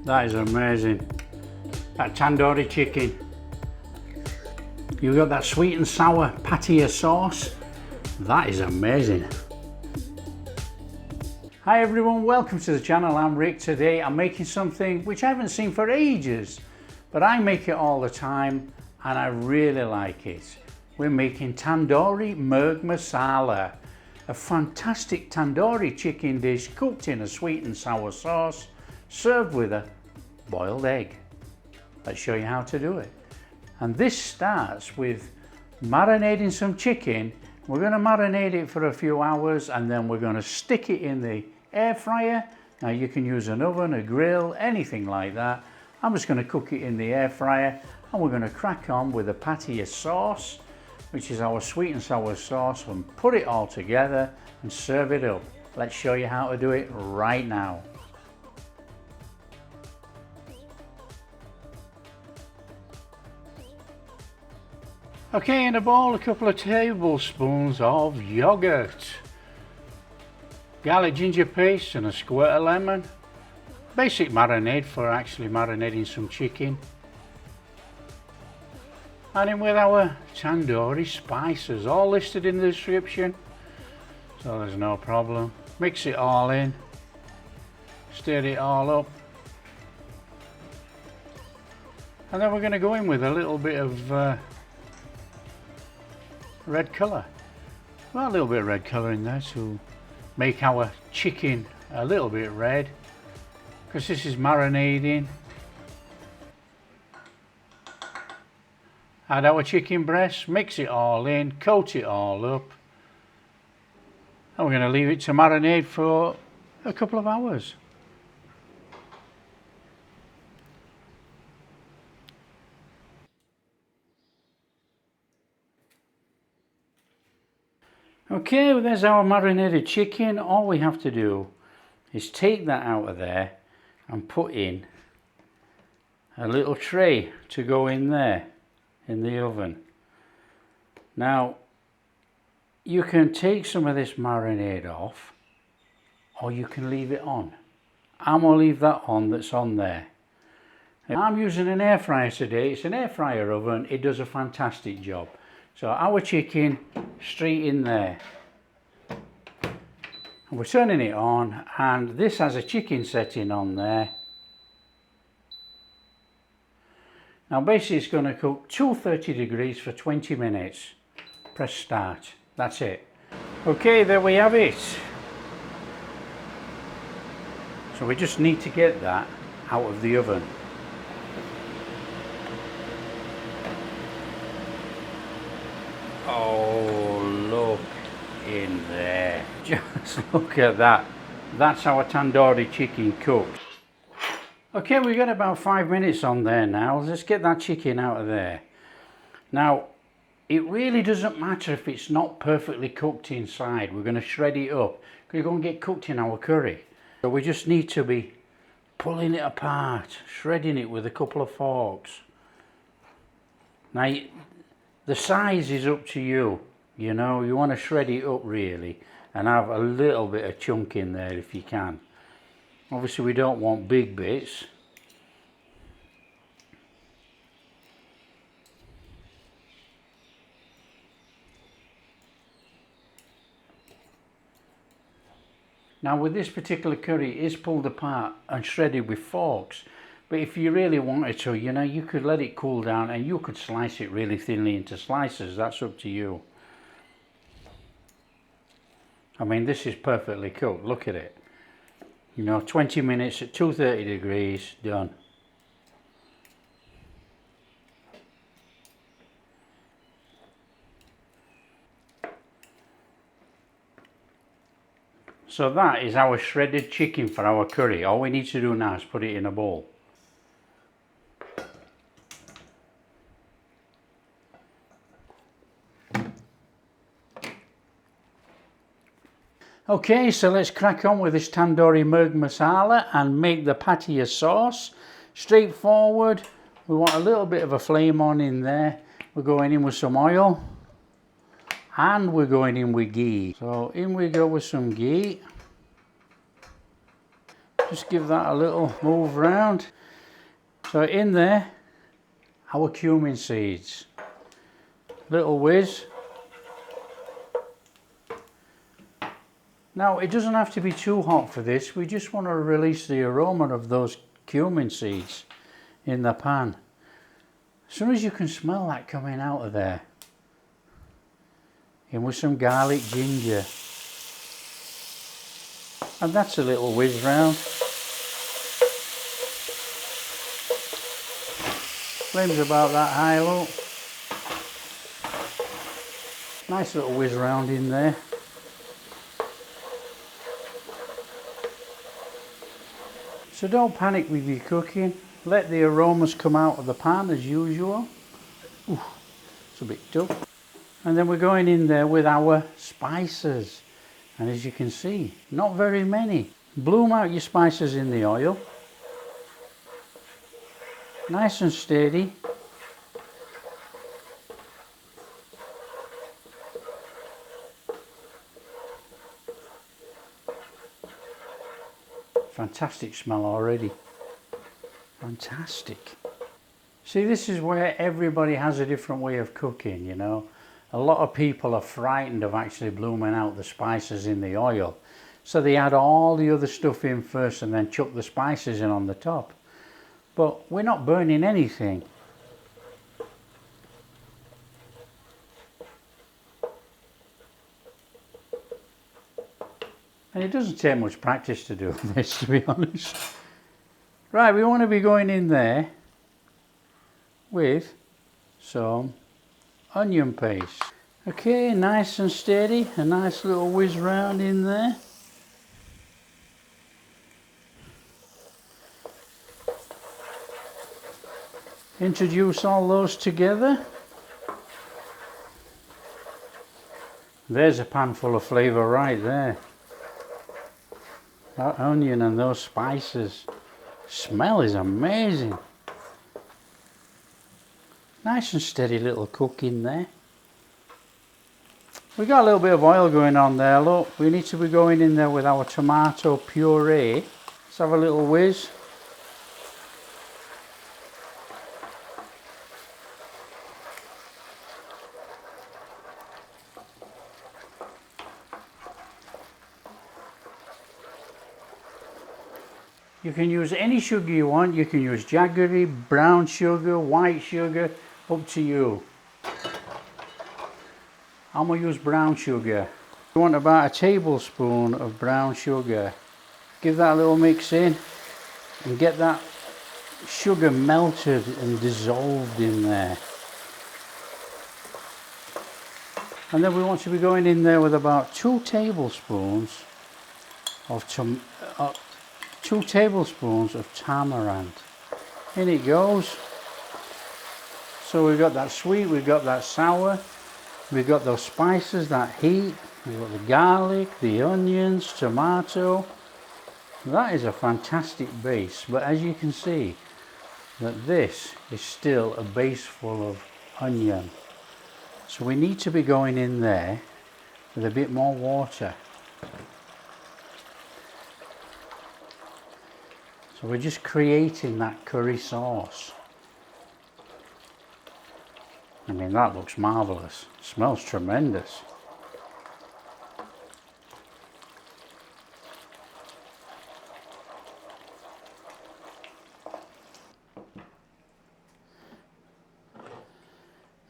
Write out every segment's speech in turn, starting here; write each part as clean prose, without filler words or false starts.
That is amazing. That tandoori chicken. You've got that sweet and sour patia sauce. That is amazing. Hi everyone, welcome to the channel. I'm Rick. Today I'm making something which I haven't seen for ages, but I make it all the time and I really like it. We're making Tandoori Murgh Masala, a fantastic tandoori chicken dish cooked in a sweet and sour sauce, served with a boiled egg. Let's show you how to do it. And this starts with marinating some chicken. We're going to marinate it for a few hours and then we're going to stick it in the air fryer. Now you can use an oven, a grill, anything like that. I'm just going to cook it in the air fryer and we're going to crack on with the patia sauce, which is our sweet and sour sauce, and put it all together and serve it up. Let's show you how to do it right now. Okay, in a bowl, a couple of tablespoons of yogurt, garlic ginger paste and a squirt of lemon. Basic marinade for actually marinating some chicken. And in with our tandoori spices, all listed in the description, so there's no problem. Mix it all in, stir it all up. And then we're going to go in with a little bit of red colour. Well, a little bit of red colour in there to make our chicken a little bit red, because this is marinating. Add our chicken breast, mix it all in, coat it all up, and we're going to leave it to marinate for a couple of hours. Okay, well, there's our marinated chicken. All we have to do is take that out of there and put in a little tray to go in there in the oven. Now you can take some of this marinade off or you can leave it on. I'm going to leave that on, that's on there. I'm using an air fryer today. It's an air fryer oven. It does a fantastic job. So our chicken straight in there. And we're turning it on, and this has a chicken setting on there. Now basically it's going to cook 230 degrees for 20 minutes. Press start. That's it. Okay, there we have it. So we just need to get that out of the oven. Oh, look in there. Just look at that. That's our tandoori chicken cooked. Okay, we've got about 5 minutes on there now. Let's get that chicken out of there. Now, it really doesn't matter if it's not perfectly cooked inside. We're going to shred it up because it's going to get cooked in our curry. So we just need to be pulling it apart, shredding it with a couple of forks. Now, the size is up to you, you know, you want to shred it up really and have a little bit of chunk in there if you can. Obviously we don't want big bits. Now with this particular curry, it is pulled apart and shredded with forks. But if you really wanted to, you know, you could let it cool down and you could slice it really thinly into slices. That's up to you. I mean, this is perfectly cooked. Look at it. You know, 20 minutes at 230 degrees, done. So that is our shredded chicken for our curry. All we need to do now is put it in a bowl. Okay, so let's crack on with this Tandoori Murgh Masala and make the patia sauce. Straightforward. We want a little bit of a flame on in there. We're going in with some oil and we're going in with ghee. So in we go with some ghee. Just give that a little move round. So in there, our cumin seeds. Little whiz. Now it doesn't have to be too hot for this, we just want to release the aroma of those cumin seeds in the pan. As soon as you can smell that coming out of there, in with some garlic ginger. And that's a little whiz round. Flame's about that high, look. Nice little whiz round in there. So don't panic with your cooking. Let the aromas come out of the pan as usual. Ooh, it's a bit tough. And then we're going in there with our spices. And as you can see, not very many. Bloom out your spices in the oil. Nice and steady. Fantastic smell already. Fantastic. See, this is where everybody has a different way of cooking, you know. A lot of people are frightened of actually blooming out the spices in the oil. So they add all the other stuff in first and then chuck the spices in on the top. But we're not burning anything. And it doesn't take much practice to do this, to be honest. Right, we want to be going in there with some onion paste. Okay, nice and steady, a nice little whiz round in there. Introduce all those together. There's a pan full of flavour right there. That onion and those spices. Smell is amazing. Nice and steady little cook in there. We got a little bit of oil going on there, look. We need to be going in there with our tomato puree. Let's have a little whiz. You can use any sugar you want. You can use jaggery, brown sugar, white sugar, up to you. I'm going to use brown sugar. You want about a tablespoon of brown sugar. Give that a little mix in and get that sugar melted and dissolved in there. And then we want to be going in there with about 2 tablespoons of tamarind. In it goes. So we've got that sweet, we've got that sour, we've got those spices, that heat, we've got the garlic, the onions, tomato. That is a fantastic base, but as you can see, that this is still a base full of onion. So we need to be going in there with a bit more water. So we're just creating that curry sauce. I mean, that looks marvellous. Smells tremendous.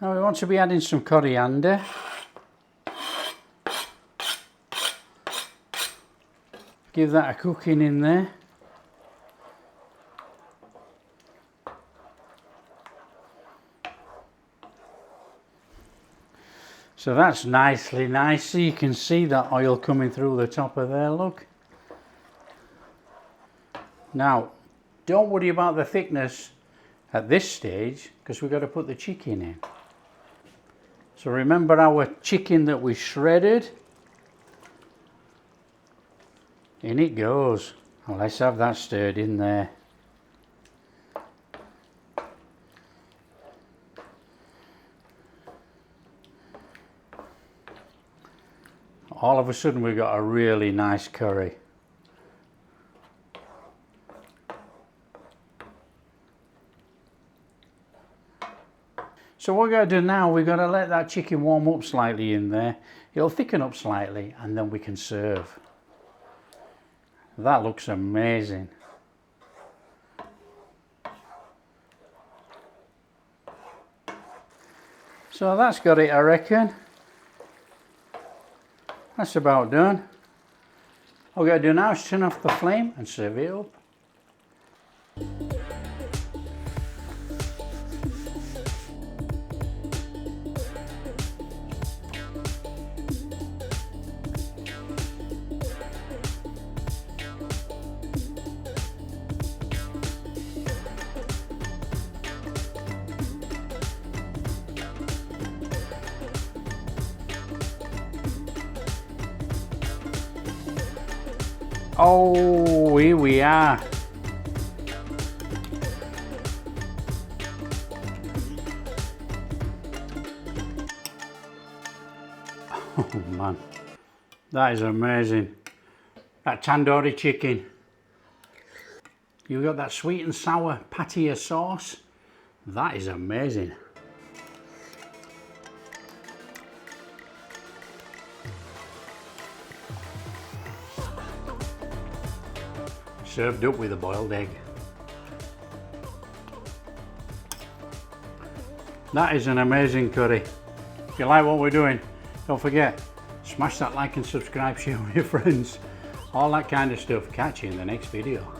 Now we want to be adding some coriander. Give that a cooking in there. So that's nicely nice. So you can see that oil coming through the top of there, look. Now, don't worry about the thickness at this stage, because we've got to put the chicken in. So remember our chicken that we shredded? In it goes. Well, let's have that stirred in there. All of a sudden we've got a really nice curry. So what we're going to do now, we're going to let that chicken warm up slightly in there. It'll thicken up slightly and then we can serve. That looks amazing. So that's got it, I reckon. That's about done. What we're going to do now is turn off the flame and serve it up. Oh, here we are. Oh man, that is amazing. That tandoori chicken. You've got that sweet and sour patia sauce. That is amazing. Served up with a boiled egg. That is an amazing curry. If you like what we're doing, don't forget, smash that like and subscribe, share with your friends, all that kind of stuff. Catch you in the next video.